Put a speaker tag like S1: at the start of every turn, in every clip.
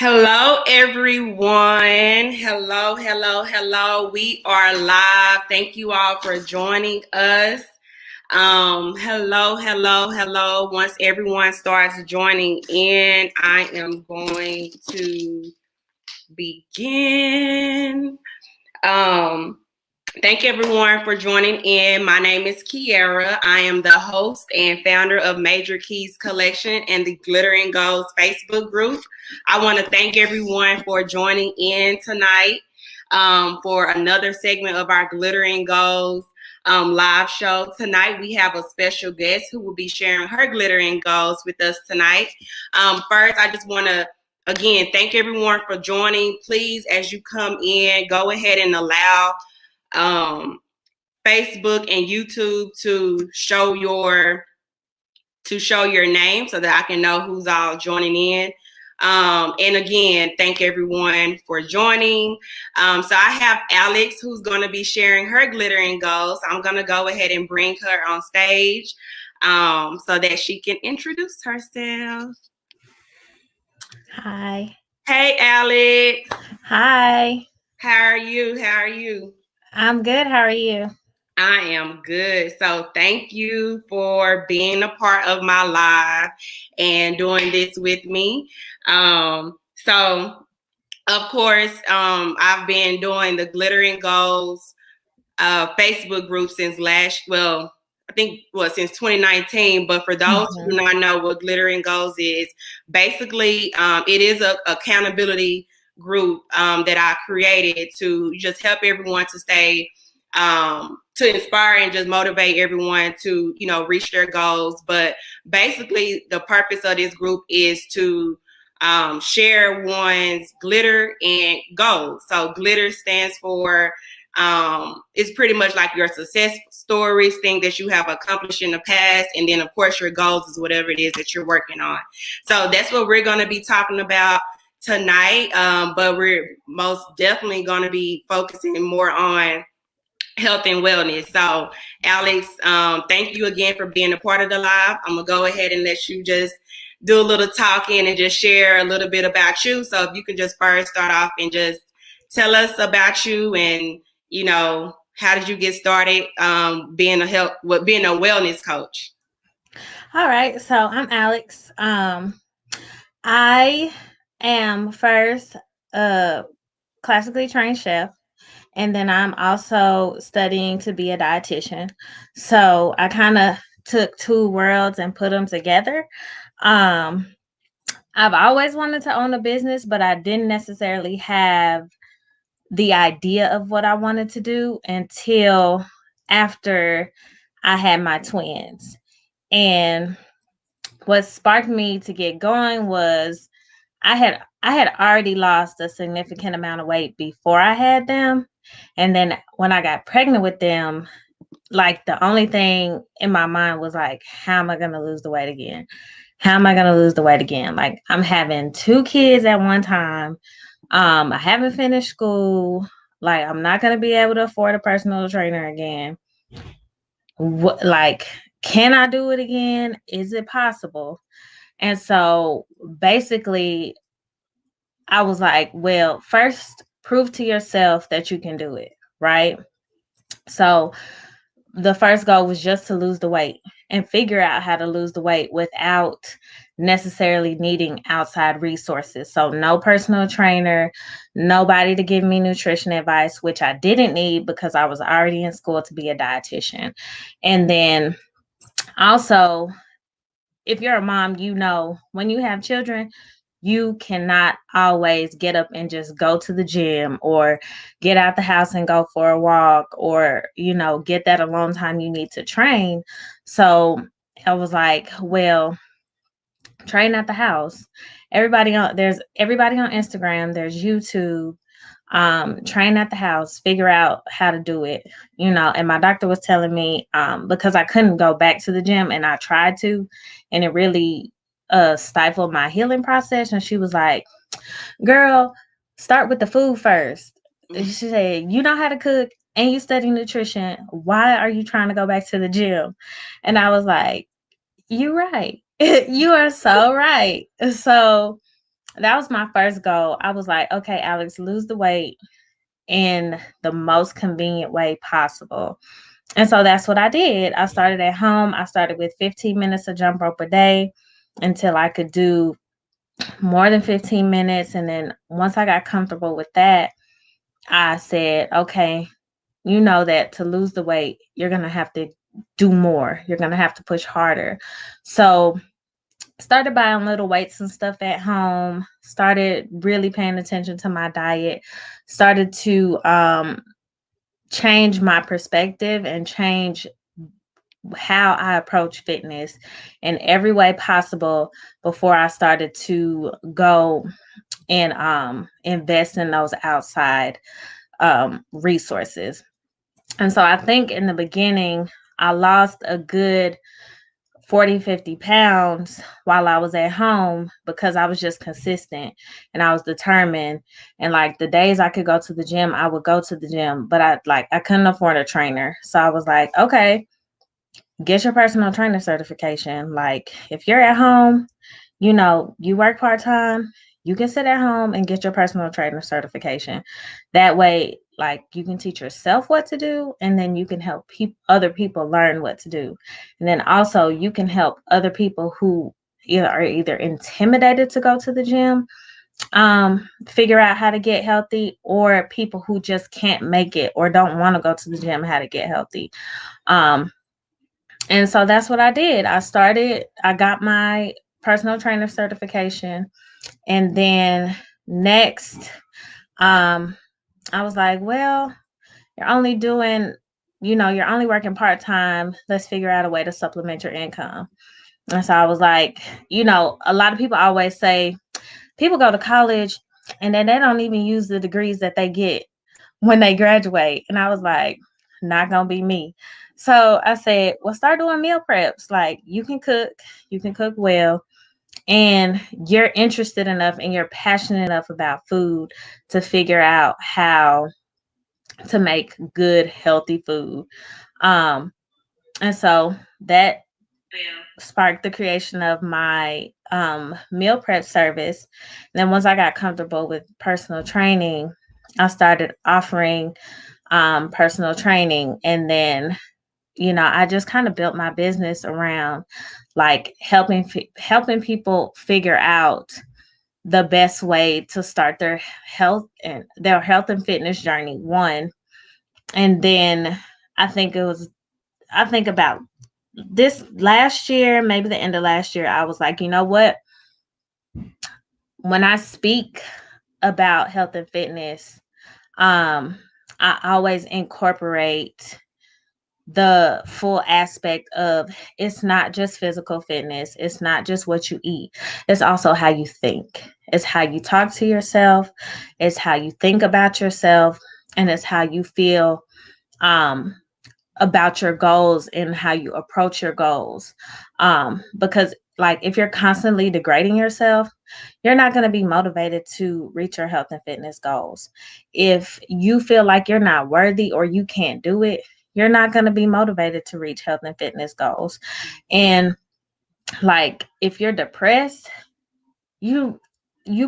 S1: Hello, everyone. Hello. We are live. Thank you all for joining us. Hello. Once everyone starts joining in, I am going to begin. Thank everyone for joining in. My name is Kiara. I am the host and founder of Major Keys Collection and the Glitter and Goals Facebook group. I want to thank everyone for joining in tonight for another segment of our Glitter and Goals live show. Tonight we have a special guest who will be sharing her glitter and goals with us tonight. First, I just want to again thank everyone for joining. Please, as you come in, go ahead and allow Facebook and YouTube to show your name so that I can know who's all joining in. And again, thank everyone for joining. So I have Alex who's going to be sharing her glitter and goals. I'm going to go ahead and bring her on stage so that she can introduce herself.
S2: Hi.
S1: Hey, Alex.
S2: Hi.
S1: How are you?
S2: I'm good. How are you?
S1: I am good. So thank you for being a part of my live and doing this with me. So of course, I've been doing the Glitter and Goals Facebook group since since 2019. But for those who do not know what Glitter and Goals is, basically it is a accountability group that I created to just help everyone to stay to inspire and just motivate everyone to, reach their goals. But basically the purpose of this group is to share one's glitter and goals. So glitter stands for it's pretty much like your success stories, things that you have accomplished in the past, and then of course your goals is whatever it is that you're working on. So that's what we're going to be talking about tonight, but we're most definitely going to be focusing more on health and wellness. So Alex, thank you again for being a part of the live. I'm gonna go ahead and let you just do a little talking and just share a little bit about you. So if you can just first start off and just tell us about you and how did you get started being a wellness coach?
S2: All right. So I'm Alex. I am first a classically trained chef, and then I'm also studying to be a dietitian. So I kind of took two worlds and put them together. Um, I've always wanted to own a business, but I didn't necessarily have the idea of what I wanted to do until after I had my twins. And what sparked me to get going was I had already lost a significant amount of weight before I had them. And then when I got pregnant with them, like the only thing in my mind was like, how am I going to lose the weight again? How am I going to lose the weight again? Like I'm having two kids at one time. I haven't finished school. Like I'm not going to be able to afford a personal trainer again. Like, can I do it again? Is it possible? And so basically, I was like, well, first prove to yourself that you can do it, right? So the first goal was just to lose the weight and figure out how to lose the weight without necessarily needing outside resources. So no personal trainer, nobody to give me nutrition advice, which I didn't need because I was already in school to be a dietitian. And then also, if you're a mom, when you have children, you cannot always get up and just go to the gym or get out the house and go for a walk or, get that alone time you need to train. So I was like, well, train at the house. There's everybody on Instagram, there's YouTube, train at the house, figure out how to do it, and my doctor was telling me, because I couldn't go back to the gym and I tried to, and it really stifled my healing process. And she was like, girl, start with the food first. She said, you know how to cook and you study nutrition. Why are you trying to go back to the gym? And I was like, you're right. You are so right. So that was my first goal. I was like, okay, Alex, lose the weight in the most convenient way possible. And so that's what I did. I started at home. I started with 15 minutes of jump rope a day until I could do more than 15 minutes. And then once I got comfortable with that, I said, okay, you know that to lose the weight, you're going to have to do more. You're going to have to push harder. So started buying little weights and stuff at home, started really paying attention to my diet, started to change my perspective and change how I approach fitness in every way possible before I started to go and invest in those outside resources. And so I think in the beginning, I lost a good 40, 50 pounds while I was at home because I was just consistent and I was determined. And like the days I could go to the gym, I would go to the gym, but I couldn't afford a trainer. So I was like, okay, get your personal trainer certification. Like if you're at home, you know, you work part-time, you can sit at home and get your personal trainer certification. That way, like you can teach yourself what to do, and then you can help other people learn what to do. And then also you can help other people who are either intimidated to go to the gym, figure out how to get healthy, or people who just can't make it or don't want to go to the gym, how to get healthy. Um, and so that's what I did. I got my personal trainer certification. And then next, I was like, well, you're only doing, you're only working part time. Let's figure out a way to supplement your income. And so I was like, a lot of people always say people go to college and then they don't even use the degrees that they get when they graduate. And I was like, not gonna be me. So I said, well, start doing meal preps. Like you can cook well, and you're interested enough and you're passionate enough about food to figure out how to make good, healthy food. Um, and so that sparked the creation of my meal prep service. And then once I got comfortable with personal training, I started offering personal training. And then, I just kind of built my business around like helping people figure out the best way to start their health and fitness journey. One, and then I think about this last year, maybe the end of last year, I was like, you know what? When I speak about health and fitness, I always incorporate the full aspect of it's not just physical fitness, it's not just what you eat, it's also how you think, it's how you talk to yourself, it's how you think about yourself, and it's how you feel um about your goals and how you approach your goals. Because like if you're constantly degrading yourself, you're not going to be motivated to reach your health and fitness goals. If you feel like you're not worthy or you can't do it, you're not going to be motivated to reach health and fitness goals. And like if you're depressed, you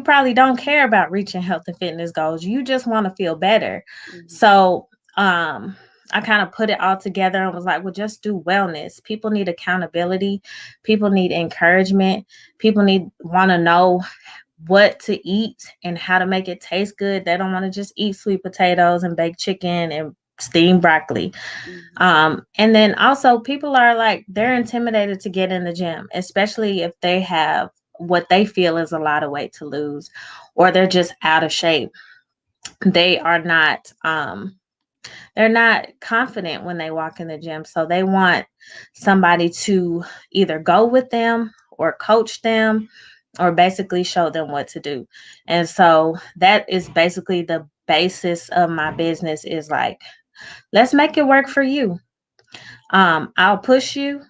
S2: probably don't care about reaching health and fitness goals. You just want to feel better. Mm-hmm. So I kind of put it all together and was like, well, just do wellness. People need accountability. People need encouragement. People want to know what to eat and how to make it taste good. They don't want to just eat sweet potatoes and baked chicken and steamed broccoli. And then also people are like, they're intimidated to get in the gym, especially if they have what they feel is a lot of weight to lose, or they're just out of shape. They are not, they're not confident when they walk in the gym. So they want somebody to either go with them or coach them or basically show them what to do. And so that is basically the basis of my business, is like, let's make it work for you. I'll push you.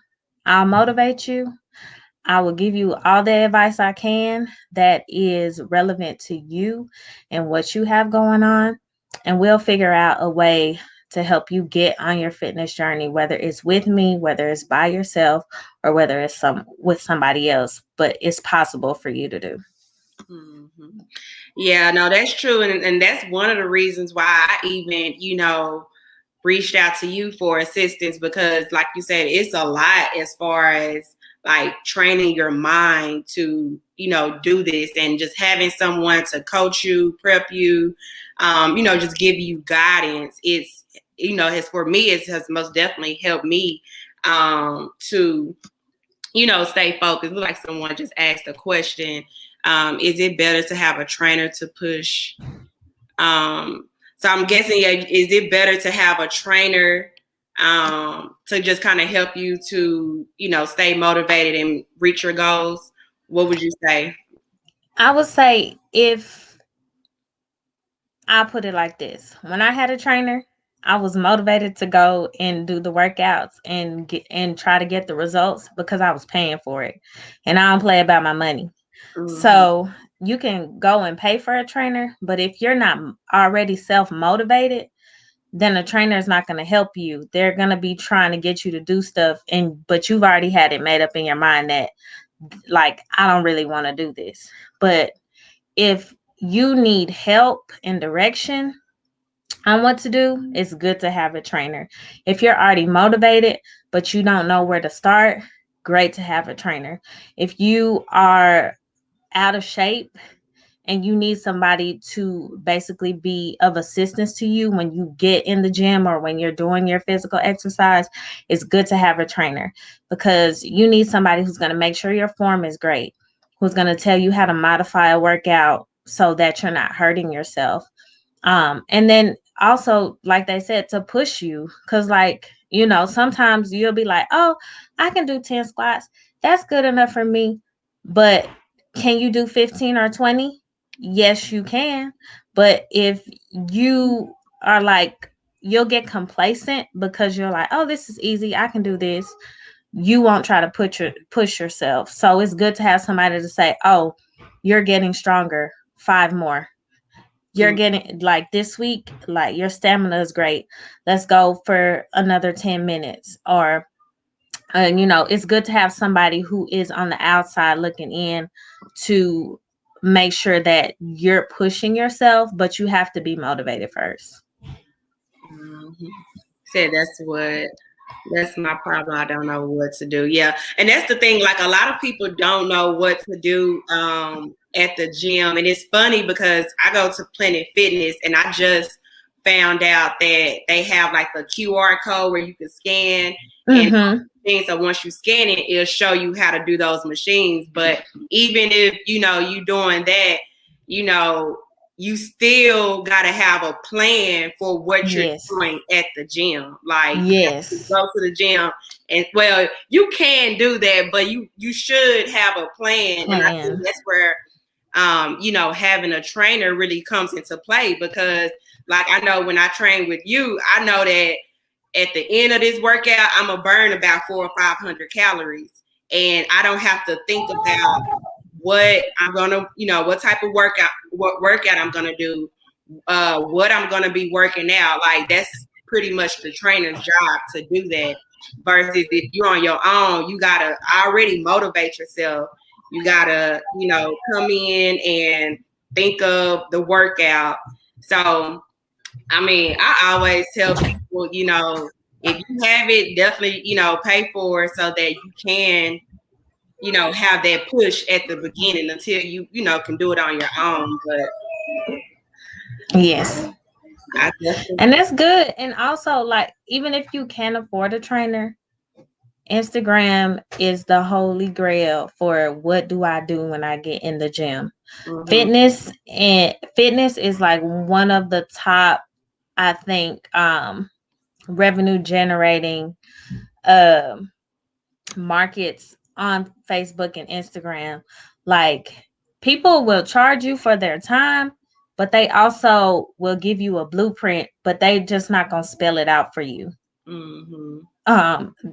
S2: I'll motivate you. I will give you all the advice I can that is relevant to you and what you have going on. And we'll figure out a way to help you get on your fitness journey, whether it's with me, whether it's by yourself, or whether it's with somebody else. But it's possible for you to do.
S1: Mm-hmm. Yeah, no, that's true. And that's one of the reasons why I even, reached out to you for assistance because, like you said, it's a lot as far as like training your mind to, do this and just having someone to coach you, prep you, just give you guidance. It's, has for me, it has most definitely helped me to stay focused. Like someone just asked a question. Is it better to have a trainer to push? So I'm guessing, yeah, is it better to have a trainer to just kind of help you to, stay motivated and reach your goals? What would you say?
S2: I would say if I put it like this, when I had a trainer, I was motivated to go and do the workouts and try to get the results because I was paying for it. And I don't play about my money.
S1: Mm-hmm.
S2: So you can go and pay for a trainer, but if you're not already self-motivated, then a trainer is not going to help you. They're going to be trying to get you to do stuff but you've already had it made up in your mind that like I don't really want to do this. But if you need help and direction on what to do, it's good to have a trainer. If you're already motivated, but you don't know where to start, great to have a trainer. If you are out of shape and you need somebody to basically be of assistance to you when you get in the gym or when you're doing your physical exercise, it's good to have a trainer because you need somebody who's going to make sure your form is great, who's going to tell you how to modify a workout so that you're not hurting yourself. And then also, like they said, to push you, because sometimes you'll be like, oh, I can do 10 squats. That's good enough for me. But can you do 15 or 20? Yes, you can. But if you are like, you'll get complacent because you're like, oh, this is easy. I can do this. You won't try to push yourself. So it's good to have somebody to say, oh, you're getting stronger. 5 more. You're getting like this week, like your stamina is great. Let's go for another 10 minutes. Or, it's good to have somebody who is on the outside looking in to make sure that you're pushing yourself, but you have to be motivated first.
S1: Mm-hmm. Said that's my problem. I don't know what to do. Yeah. And that's the thing. Like a lot of people don't know what to do at the gym. And it's funny because I go to Planet Fitness and I just found out that they have like the QR code where you can scan and
S2: Mm-hmm.
S1: things. So once you scan it, it'll show you how to do those machines. But even if, you doing that, you know, you still got to have a plan for what you're
S2: Yes.
S1: doing at the gym. Like you have to
S2: Yes.
S1: go to the gym and well, you can do that, but you should have a plan. And I think
S2: Plan.
S1: that's where having a trainer really comes into play because like I know when I train with you, I know that at the end of this workout, I'm gonna burn about 400 or 500 calories. And I don't have to think about what I'm gonna, what type of what workout I'm gonna do, what I'm gonna be working out. Like that's pretty much the trainer's job to do that. Versus if you're on your own, you gotta already motivate yourself. You gotta, come in and think of the workout. So I mean, I always tell people, if you have it, definitely, pay for it so that you can, have that push at the beginning until you can do it on your own. But
S2: Yes.
S1: I definitely.
S2: And that's good. And also, like, even if you can't afford a trainer, Instagram is the holy grail for what do I do when I get in the gym.
S1: Mm-hmm.
S2: Fitness is like one of the top, I think, revenue generating um markets on Facebook and Instagram. Like people will charge you for their time, but they also will give you a blueprint, but they just not gonna spell it out for you.
S1: Mm-hmm.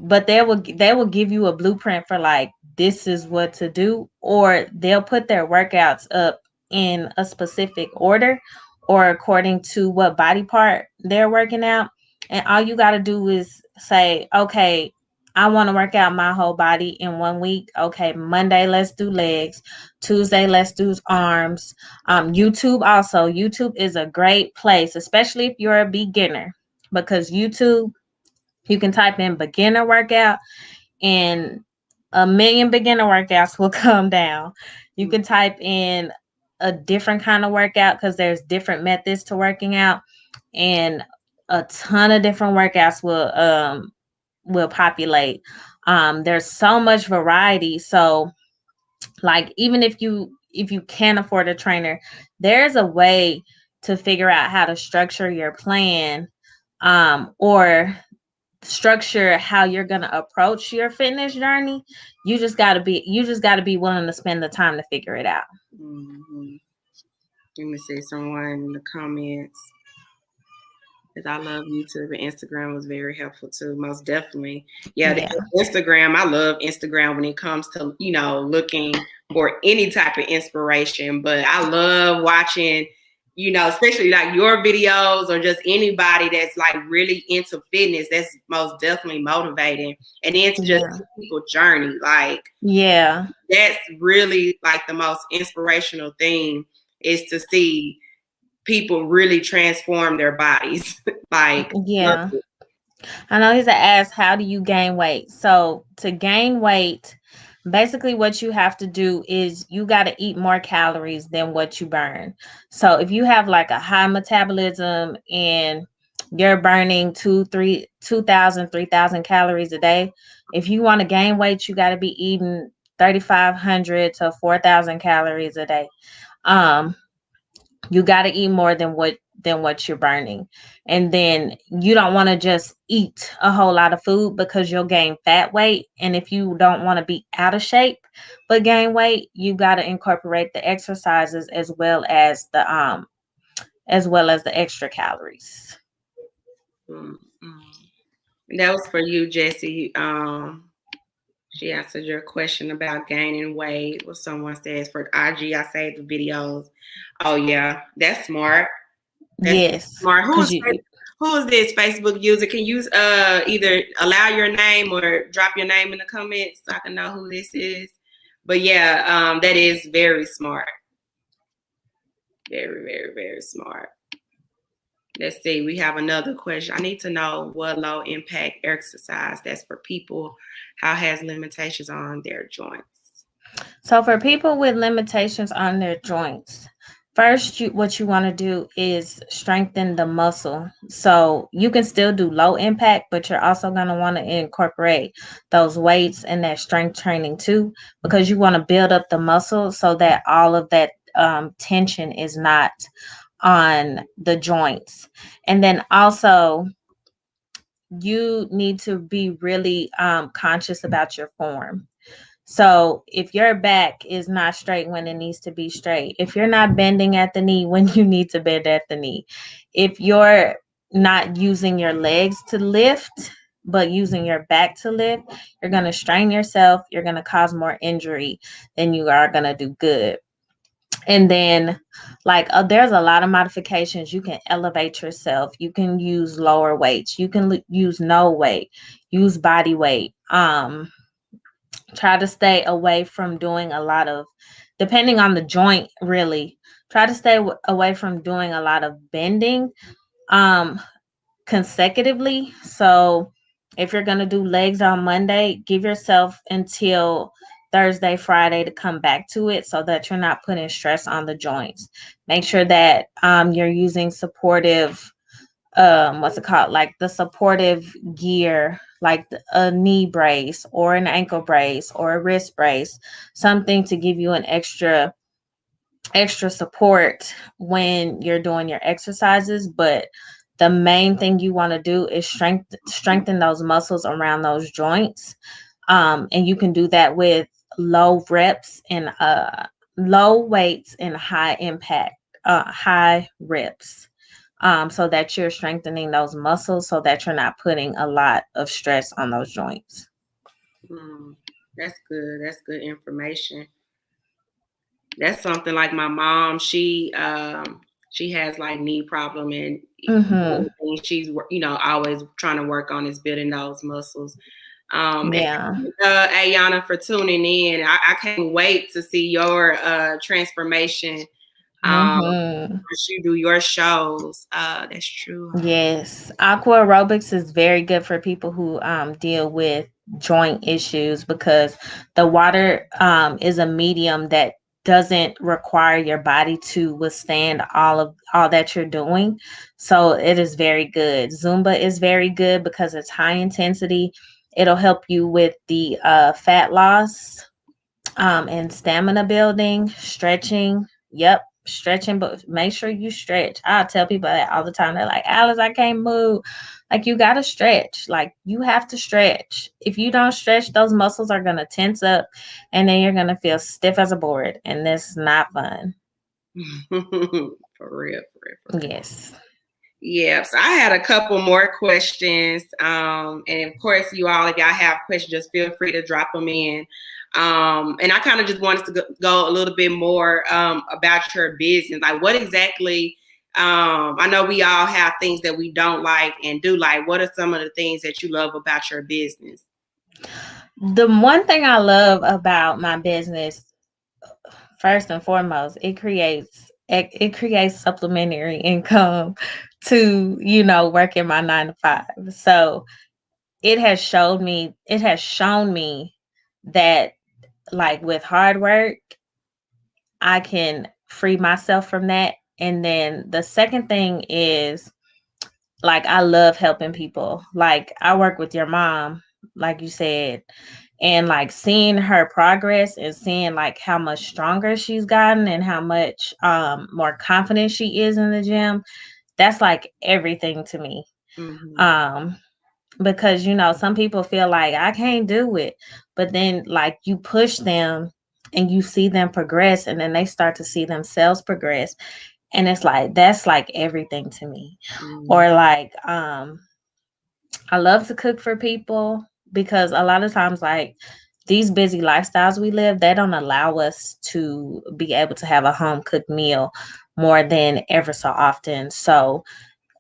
S2: But they will give you a blueprint for like this is what to do, or they'll put their workouts up in a specific order or according to what body part they're working out. And all you got to do is say, okay, I want to work out my whole body in 1 week. Okay, Monday, let's do legs. Tuesday, let's do arms. YouTube also. YouTube is a great place, especially if you're a beginner, because YouTube, you can type in beginner workout and a million beginner workouts will come down. You can type in a different kind of workout because there's different methods to working out, and a ton of different workouts will populate. There's so much variety. So like even if you can't afford a trainer, there's a way to figure out how to structure your plan, or structure how you're going to approach your fitness journey. You just got to be willing to spend the time to figure it out.
S1: Mm-hmm. Let me see someone in the comments. Because I love YouTube, and Instagram was very helpful too, most definitely. Yeah, Instagram, I love Instagram when it comes to, looking for any type of inspiration. But I love watching, especially like your videos or just anybody that's like really into fitness. That's most definitely motivating. And then to just see people's journey, like, that's really like the most inspirational thing, is to see people really transform their bodies. Like,
S2: I know he's asked, how do you gain weight? So to gain weight, basically what you have to do is you got to eat more calories than what you burn. So if you have like a high metabolism and you're burning 2,000 calories a day, if you want to gain weight, you got to be eating 3,500 to 4,000 calories a day. You got to eat more than what you're burning. And then you don't want to just eat a whole lot of food, because you'll gain fat weight. And if you don't want to be out of shape but gain weight, you got to incorporate the exercises as well as the extra calories.
S1: Mm-hmm. That was for you, Jessie. She answered your question about gaining weight. What someone says for IG, I saved the videos. Oh yeah, that's smart. That's smart. Who is this Facebook user? Can you either allow your name or drop your name in the comments so I can know who this is? But yeah, that is very smart. Very, very, very smart. Let's see. We have another question. I need to know what low impact exercise that's for people. How has limitations on their joints?
S2: So for people with limitations on their joints, first, what you want to do is strengthen the muscle. So you can still do low impact, but you're also going to want to incorporate those weights and that strength training too, because you want to build up the muscle so that all of that tension is not on the joints. And then also, you need to be really conscious about your form. So if your back is not straight when it needs to be straight, if you're not bending at the knee when you need to bend at the knee, if you're not using your legs to lift, but using your back to lift, you're going to strain yourself. You're going to cause more injury than you are going to do good. And then there's a lot of modifications. You can elevate yourself. You can use lower weights. You can use no weight, use body weight. Try to stay away from doing a lot of, depending on the joint, really, try to stay away from doing a lot of bending consecutively. So if you're going to do legs on Monday, give yourself until Thursday, Friday to come back to it, so that you're not putting stress on the joints. Make sure that you're using supportive, what's it called, like the supportive gear, like a knee brace or an ankle brace or a wrist brace, something to give you an extra support when you're doing your exercises. But the main thing you want to do is strengthen those muscles around those joints, and you can do that with low reps and low weights and high impact, high reps, so that you're strengthening those muscles, so that you're not putting a lot of stress on those joints.
S1: That's good. That's good information. That's something like my mom. She has like knee problem, and she's always trying to work on is building those muscles. And
S2: Yeah.
S1: Ayana for tuning in. I can't wait to see your transformation
S2: Mm-hmm.
S1: as you do your shows. That's true.
S2: Yes, aqua aerobics is very good for people who deal with joint issues because the water is a medium that doesn't require your body to withstand all that you're doing. So it is very good. Zumba is very good because it's high intensity. It'll help you with the fat loss and stamina building, stretching. Yep, stretching, but make sure you stretch. I tell people that all the time. They're like, Alice, I can't move. Like, you got to stretch. Like, you have to stretch. If you don't stretch, those muscles are going to tense up and then you're going to feel stiff as a board. And that's not fun.
S1: For real, for real, for real.
S2: Yes.
S1: Yeah, so I had a couple more questions. And of course, you all, if y'all have questions, just feel free to drop them in. And I kind of just wanted to go a little bit more about your business. Like, what exactly, I know we all have things that we don't like and do like. What are some of the things that you love about your business?
S2: The one thing I love about my business, first and foremost, it creates supplementary income to, work in my 9 to 5. So it has shown me that, like, with hard work I can free myself from that. And then the second thing is, like, I love helping people. Like, I work with your mom, like you said, and like seeing her progress and seeing like how much stronger she's gotten and how much more confident she is in the gym, that's like everything to me.
S1: Mm-hmm.
S2: Because some people feel like I can't do it, but then like you push them and you see them progress and then they start to see themselves progress, and it's like that's like everything to me.
S1: Mm-hmm.
S2: Or like I love to cook for people because a lot of times, like, these busy lifestyles we live, they don't allow us to be able to have a home cooked meal more than ever so often. So,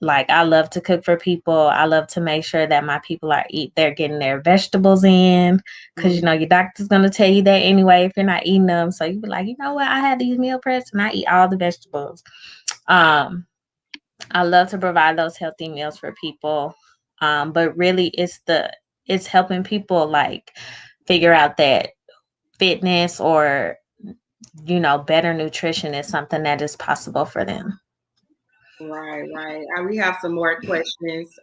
S2: like, I love to cook for people. I love to make sure that my people they're getting their vegetables in, because your doctor's gonna tell you that anyway if you're not eating them. So you be like, you know what, I had these meal preps and I eat all the vegetables. I love to provide those healthy meals for people. But really it's helping people like figure out that fitness or better nutrition is something that is possible for them.
S1: Right, right. We have some more questions.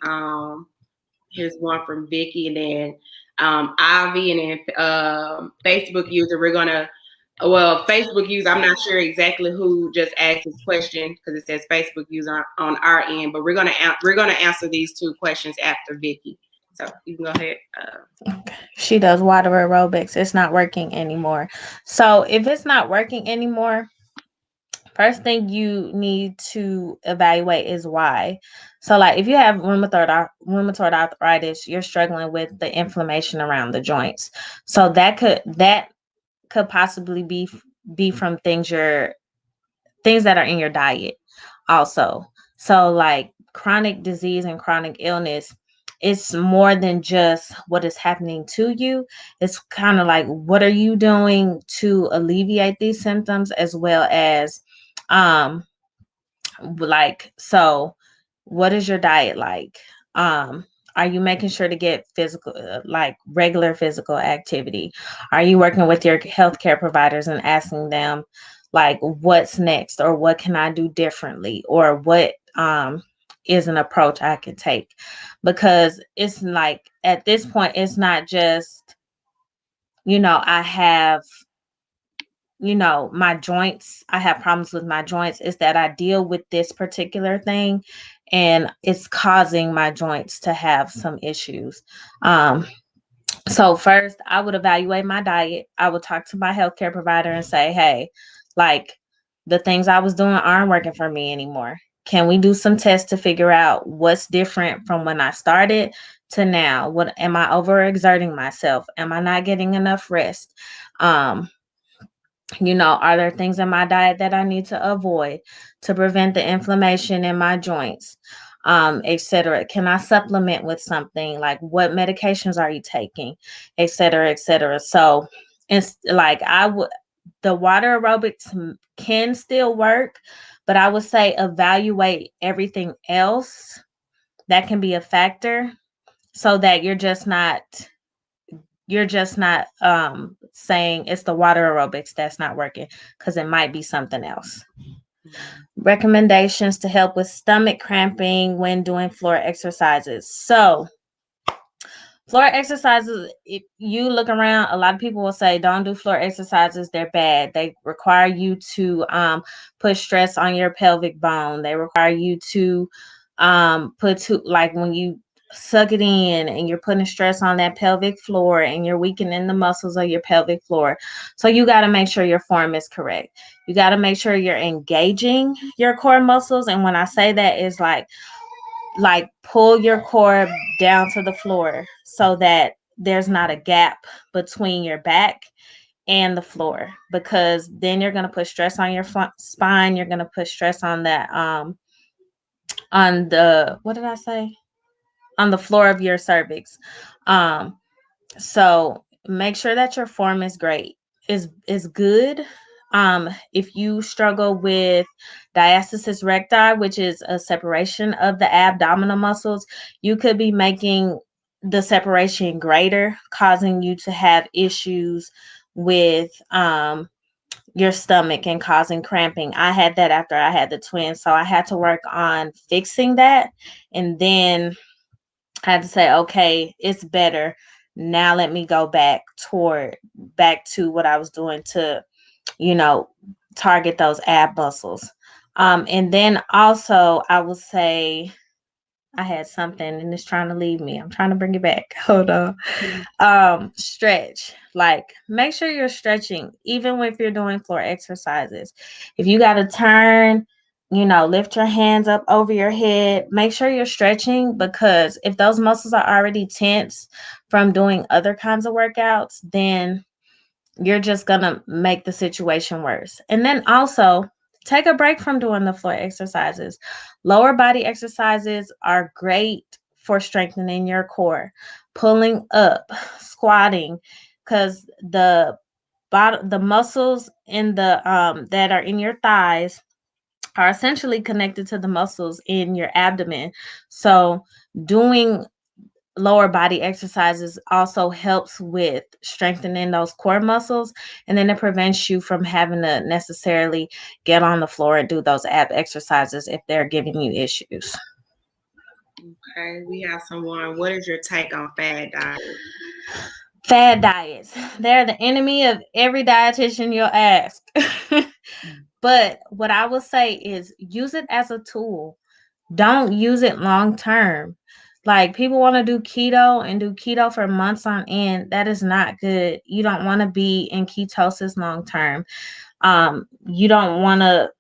S1: Here's one from Vicky, and then Ivy, and then Facebook user. Facebook user. I'm not sure exactly who just asked this question because it says Facebook user on our end, but we're gonna answer these two questions after Vicky. So you can go ahead.
S2: She does water aerobics. It's not working anymore. So if it's not working anymore, first thing you need to evaluate is why. So, like, if you have rheumatoid arthritis, you're struggling with the inflammation around the joints. So that could possibly be from things that are in your diet also. So, like, chronic disease and chronic illness, it's more than just what is happening to you. It's kind of like, what are you doing to alleviate these symptoms, as well as um like, so what is your diet like? um are you making sure to get physical, like regular physical activity? Are you working with your healthcare providers and asking them, like, what's next, or what can I do differently, or what is an approach I can take? Because it's like, at this point, it's not just, I have, my joints, I have problems with my joints. Is that I deal with this particular thing and it's causing my joints to have some issues. So first I would evaluate my diet. I would talk to my healthcare provider and say, hey, like, the things I was doing aren't working for me anymore. Can we do some tests to figure out what's different from when I started to now? What am I overexerting myself? Am I not getting enough rest? Um, are there things in my diet that I need to avoid to prevent the inflammation in my joints? etc. Can I supplement with something? Like, what medications are you taking, etc., etc. So it's like the water aerobics can still work, but I would say evaluate everything else that can be a factor, so that you're just not saying it's the water aerobics that's not working, because it might be something else. Recommendations to help with stomach cramping when doing floor exercises. So floor exercises, if you look around, a lot of people will say don't do floor exercises, they're bad. They require you to put stress on your pelvic bone. They require you to like when you suck it in and you're putting stress on that pelvic floor and you're weakening the muscles of your pelvic floor. So you got to make sure your form is correct. You got to make sure you're engaging your core muscles. And when I say that, is like pull your core down to the floor so that there's not a gap between your back and the floor, because then you're going to put stress on your spine. You're going to put stress on that on the, what did I say, on the floor of your cervix. So make sure that your form is great, is good. If you struggle with diastasis recti, which is a separation of the abdominal muscles, you could be making the separation greater, causing you to have issues with your stomach and causing cramping. I had that after I had the twins, so I had to work on fixing that, and then I had to say, okay, it's better. Now let me go back to what I was doing to, you know, target those ab muscles. And then also I would say I had something and it's trying to leave me. I'm trying to bring it back. Hold on. Stretch. Like, make sure you're stretching, even if you're doing floor exercises. If you got to turn, lift your hands up over your head, make sure you're stretching, because if those muscles are already tense from doing other kinds of workouts, then you're just going to make the situation worse. And then also take a break from doing the floor exercises. Lower body exercises are great for strengthening your core, pulling up, squatting, because the muscles in the that are in your thighs are essentially connected to the muscles in your abdomen. So doing lower body exercises also helps with strengthening those core muscles, and then it prevents you from having to necessarily get on the floor and do those ab exercises if they're giving you issues.
S1: Okay, we have someone. What is your take on fad diets?
S2: Fad diets, they're the enemy of every dietitian you'll ask. But what I will say is use it as a tool. Don't use it long term. Like, people want to do keto and do keto for months on end. That is not good. You don't want to be in ketosis long term. You don't want to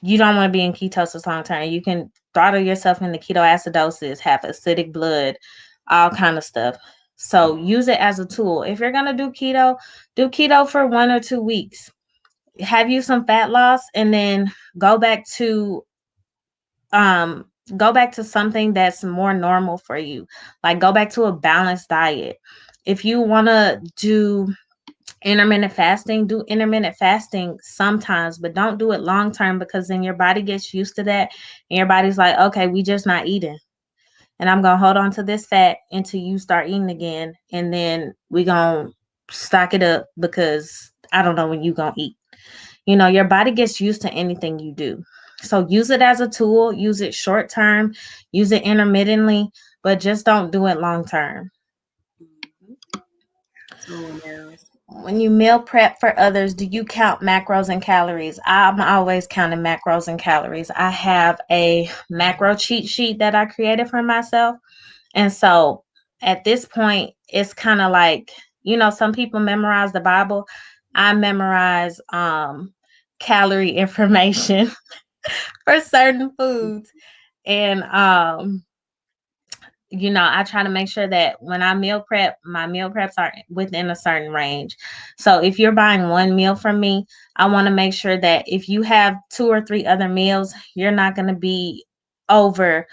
S2: be in ketosis long term. You can throttle yourself into ketoacidosis, have acidic blood, all kind of stuff. So use it as a tool. If you're gonna do keto for 1 or 2 weeks. Have you some fat loss, and then go back to something that's more normal for you. Like, go back to a balanced diet. If you want to do intermittent fasting, do intermittent fasting sometimes, but don't do it long term, because then your body gets used to that and your body's like, okay, we just not eating, and I'm gonna hold on to this fat until you start eating again, and then we gonna stock it up because I don't know when you gonna eat. Your body gets used to anything you do. So use it as a tool, use it short term, use it intermittently, but just don't do it long term.
S1: Someone else.
S2: When you meal prep for others, do you count macros and calories? I'm always counting macros and calories. I have a macro cheat sheet that I created for myself. And so at this point, it's kind of like, some people memorize the Bible. I memorize calorie information for certain foods. And I try to make sure that when I meal prep, my meal preps are within a certain range. So if you're buying one meal from me, I want to make sure that if you have 2 or 3 other meals, you're not going to be over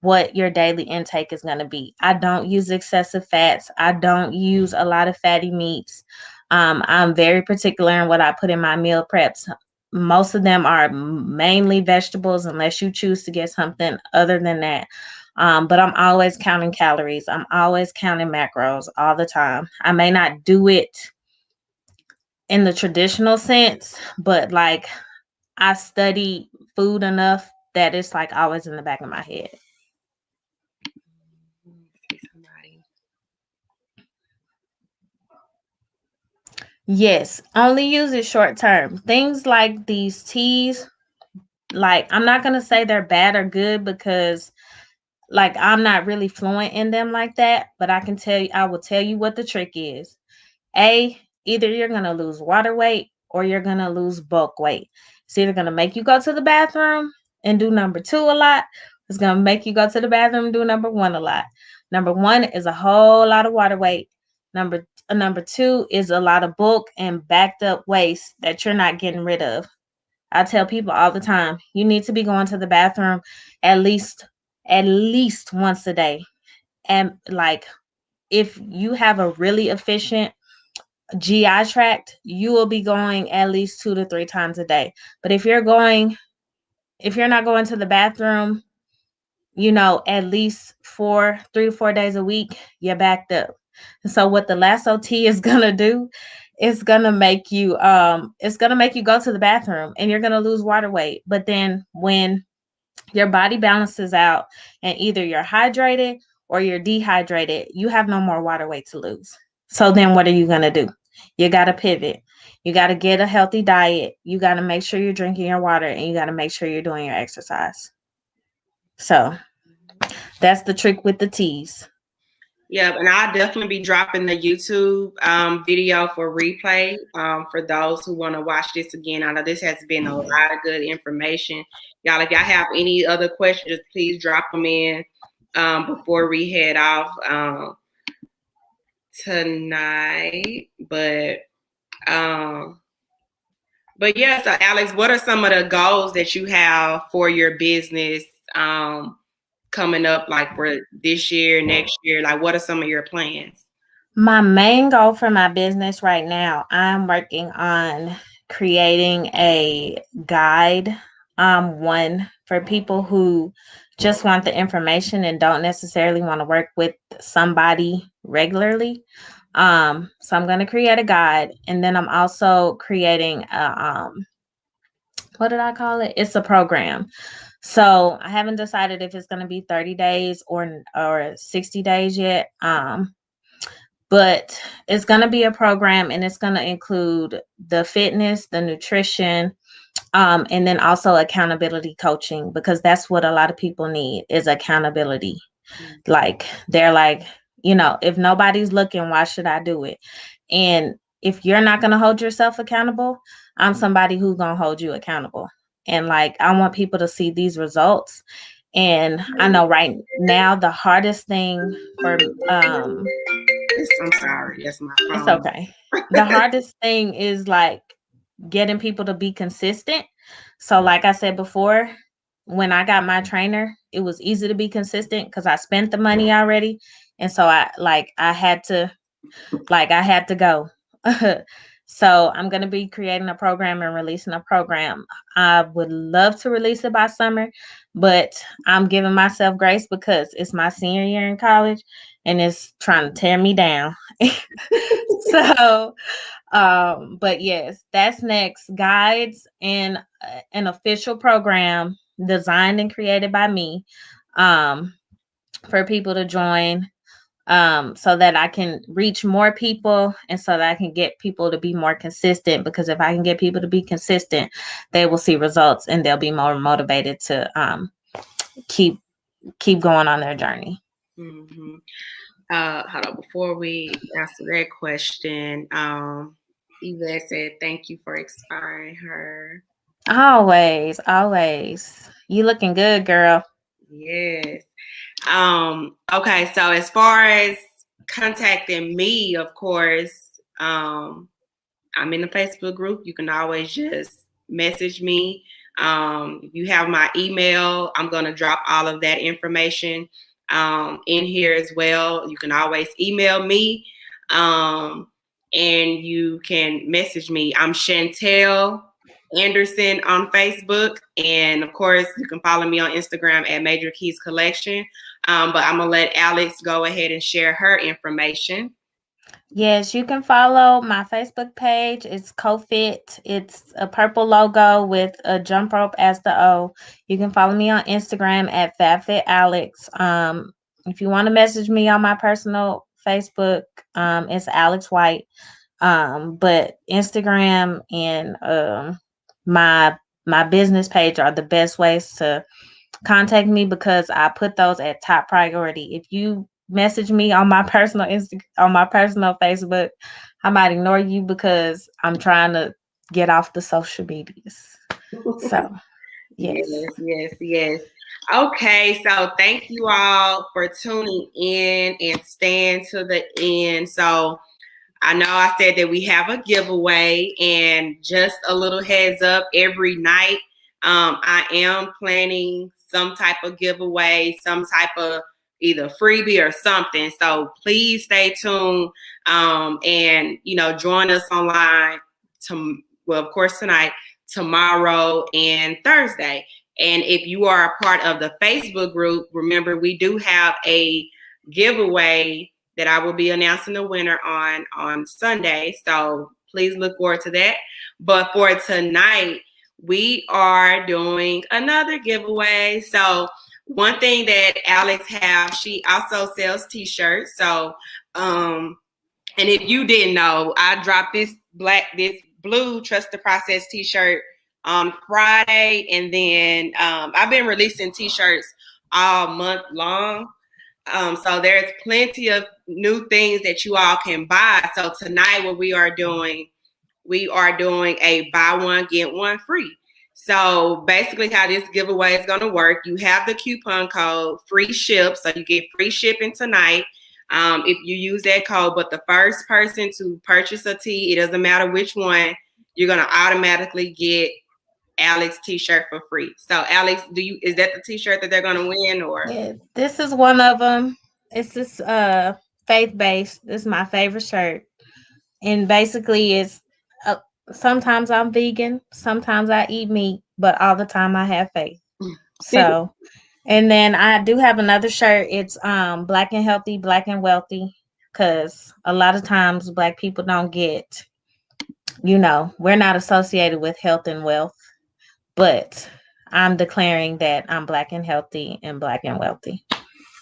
S2: what your daily intake is going to be. I don't use excessive fats. I don't use a lot of fatty meats. I'm very particular in what I put in my meal preps. Most of them are mainly vegetables, unless you choose to get something other than that. But I'm always counting calories. I'm always counting macros all the time. I may not do it in the traditional sense, but like I study food enough that it's like always in the back of my head. Yes, only use it short term. Things like these teas, like I'm not gonna say they're bad or good because like I'm not really fluent in them like that, but I will tell you what the trick is. Either you're gonna lose water weight or you're gonna lose bulk weight. It's either gonna make you go to the bathroom and do number 2 a lot. It's gonna make you go to the bathroom and do number 1 a lot. Number 1 is a whole lot of water weight. Number 2 is a lot of bulk and backed up waste that you're not getting rid of. I tell people all the time, you need to be going to the bathroom at least once a day. And like if you have a really efficient GI tract, you will be going at least 2 to 3 times a day. But if you're not going to the bathroom, at least 3 to 4 days a week, you're backed up. And so what the lasso tea is gonna do, it's gonna make you go to the bathroom and you're gonna lose water weight. But then when your body balances out and either you're hydrated or you're dehydrated, you have no more water weight to lose. So then what are you going to do? You got to pivot. You got to get a healthy diet. You got to make sure you're drinking your water and you got to make sure you're doing your exercise. So that's the trick with the teas.
S1: Yeah, and I'll definitely be dropping the YouTube video for replay for those who want to watch this again. I know this has been a lot of good information. Y'all, if y'all have any other questions, please drop them in before we head off tonight. But yeah, so Alex, what are some of the goals that you have for your business coming up, like for this year, next year? Like, what are some of your plans?
S2: My main goal for my business right now, I'm working on creating a guide, one for people who just want the information and don't necessarily want to work with somebody regularly. So I'm going to create a guide, and then I'm also creating what did I call it? It's a program. So I haven't decided if it's going to be 30 days or 60 days yet. But it's going to be a program, and it's going to include the fitness, the nutrition, and then also accountability coaching, because that's what a lot of people need is accountability. Like they're like, if nobody's looking, why should I do it? And if you're not going to hold yourself accountable, I'm somebody who's going to hold you accountable. And like, I want people to see these results. And I know right now the hardest thing for
S1: I'm sorry, that's my phone.
S2: It's okay. The hardest thing is like getting people to be consistent. So like I said before, when I got my trainer, it was easy to be consistent because I spent the money already. And so I had to go. So I'm going to be creating a program and releasing a program. I would love to release it by summer, but I'm giving myself grace because it's my senior year in college and it's trying to tear me down. So, but yes, that's next. Guides and an official program designed and created by me, for people to join, so that I can reach more people and so that I can get people to be more consistent. Because if I can get people to be consistent, they will see results and they'll be more motivated to keep going on their journey.
S1: Mm-hmm. Hold on, before we answer that question, Yvette said, "Thank you for inspiring her."
S2: Always. You looking good, girl.
S1: Yes. Okay, so as far as contacting me, of course, I'm in the Facebook group. You can always just message me. You have my email. I'm going to drop all of that information in here as well. You can always email me, and you can message me. I'm Chantel Anderson on Facebook, and of course, you can follow me on Instagram at Major Keys Collection. But I'm gonna let Alex go ahead and share her information.
S2: Yes, you can follow my Facebook page. It's CoFit. It's a purple logo with a jump rope as the O. You can follow me on Instagram at FabFitAlex. If you want to message me on my personal Facebook, it's Alex White. But Instagram and my business page are the best ways to contact me because I put those at top priority. If you message me on my personal on my personal Facebook, I might ignore you because I'm trying to get off the social medias. So, yes.
S1: Yes. Okay, so thank you all for tuning in and staying to the end. So I know I said that we have a giveaway, and just a little heads up, every night I am planning some type of giveaway, some type of either freebie or something. So please stay tuned, and join us online of course tonight, tomorrow, and Thursday. And if you are a part of the Facebook group, remember we do have a giveaway that I will be announcing the winner on Sunday. So please look forward to that. But for tonight, we are doing another giveaway. So one thing that Alex has, she also sells t-shirts. So and if you didn't know, I dropped this blue Trust the Process t-shirt on Friday, and then I've been releasing t-shirts all month long. So there's plenty of new things that you all can buy. So tonight what we are doing a buy one, get one free. So basically how this giveaway is going to work, you have the coupon code free ship. So you get free shipping tonight if you use that code. But the first person to purchase a tee, it doesn't matter which one, you're going to automatically get Alex t-shirt for free. So Alex, is that the t-shirt that they're going to win? Or
S2: Yeah, this is one of them. It's this faith-based. This is my favorite shirt. And basically it's sometimes I'm vegan, sometimes I eat meat, but all the time I have faith. So, and then I do have another shirt. It's black and healthy, black and wealthy, because a lot of times black people don't get, we're not associated with health and wealth, but I'm declaring that I'm black and healthy and black and wealthy.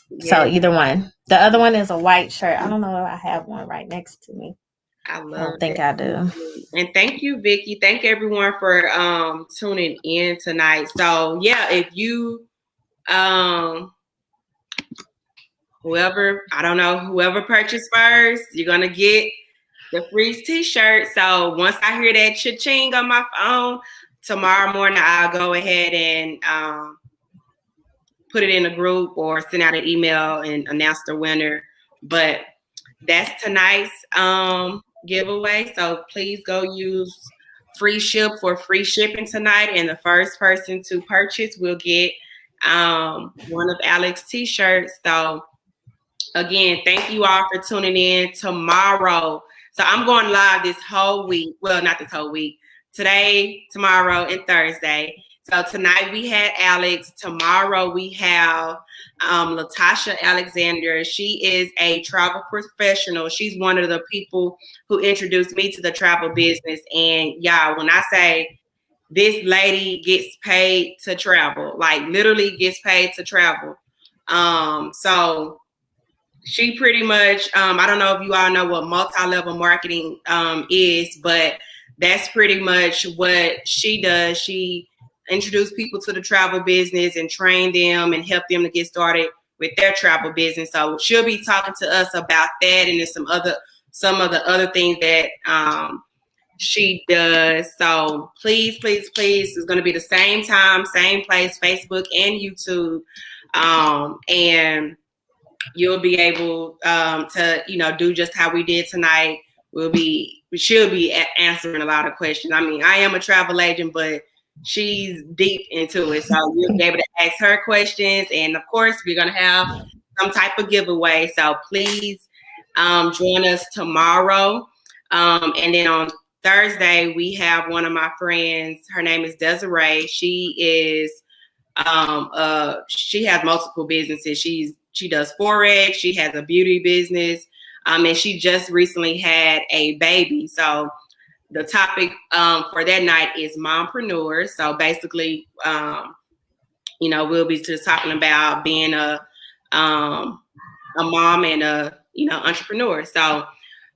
S2: Yeah. So either one. The other one is a white shirt. I don't know if I have one right next to me.
S1: I
S2: don't think I do.
S1: And thank you, Vicky. Thank everyone for tuning in tonight. So yeah, if you whoever purchased first, you're gonna get the free t-shirt. So once I hear that cha-ching on my phone, tomorrow morning I'll go ahead and put it in a group or send out an email and announce the winner. But that's tonight's giveaway. So please go use free ship for free shipping tonight. And the first person to purchase will get one of Alex's t-shirts. So again, thank you all for tuning in. Tomorrow, so I'm going live this whole week. Well, not this whole week. Today, tomorrow, and Thursday. So tonight we had Alex. Tomorrow we have Latasha Alexander. She is a travel professional. She's one of the people who introduced me to the travel business. And y'all, when I say this lady gets paid to travel, like literally gets paid to travel. So she pretty much, I don't know if you all know what multi-level marketing is, but that's pretty much what she does. She introduced people to the travel business and train them and help them to get started with their travel business. So she'll be talking to us about that, and there's some of the other things that she does. So please, it's going to be the same time, same place, Facebook and YouTube, and you'll be able to do just how we did tonight. She'll be answering a lot of questions. I mean, I am a travel agent, but she's deep into it. So you'll be able to ask her questions. And of course, we're going to have some type of giveaway. So please join us tomorrow. And then on Thursday, we have one of my friends. Her name is Desiree. She is she has multiple businesses. She does Forex. She has a beauty business. And she just recently had a baby. So the topic for that night is mompreneurs. So basically, we'll be just talking about being a mom and a entrepreneur. So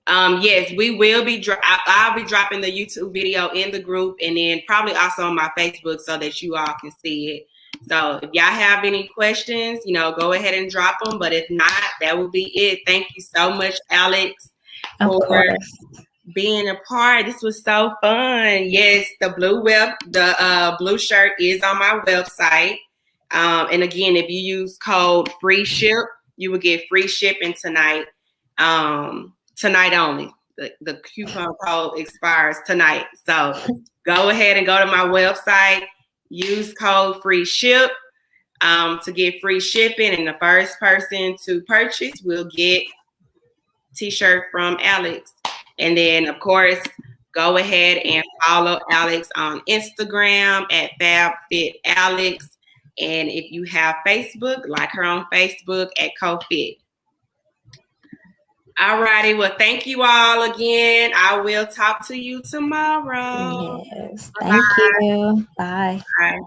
S1: yes, we will be. I'll be dropping the YouTube video in the group, and then probably also on my Facebook so that you all can see it. So if y'all have any questions, go ahead and drop them. But if not, that will be it. Thank you so much, Alex, for being a part. This was so fun. Yes, the blue shirt is on my website. And again, if you use code FREESHIP, you will get free shipping tonight. Tonight only. The coupon code expires tonight. So go ahead and go to my website, use code FREESHIP to get free shipping. And the first person to purchase will get t-shirt from Alex. And then, of course, go ahead and follow Alex on Instagram at FabFitAlex. And if you have Facebook, like her on Facebook at CoFit. All righty. Well, thank you all again. I will talk to you tomorrow.
S2: Yes. Thank you. Bye.
S1: Bye.